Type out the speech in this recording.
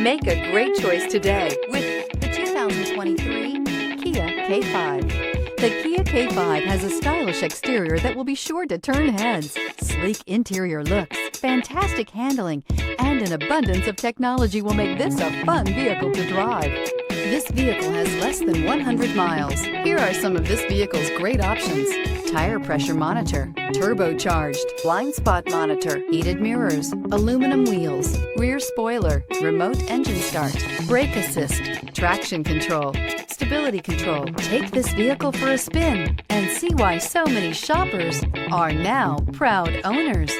Make a great choice today with the 2023 Kia K5. The Kia K5 has a stylish exterior that will be sure to turn heads, sleek interior looks, fantastic handling, and an abundance of technology will make this a fun vehicle to drive. This vehicle has less than 100 miles. Here are some of this vehicle's great options: tire pressure monitor, turbocharged, blind spot monitor, heated mirrors, aluminum wheels, rear spoiler, remote engine start, brake assist, traction control, stability control. Take this vehicle for a spin and see why so many shoppers are now proud owners.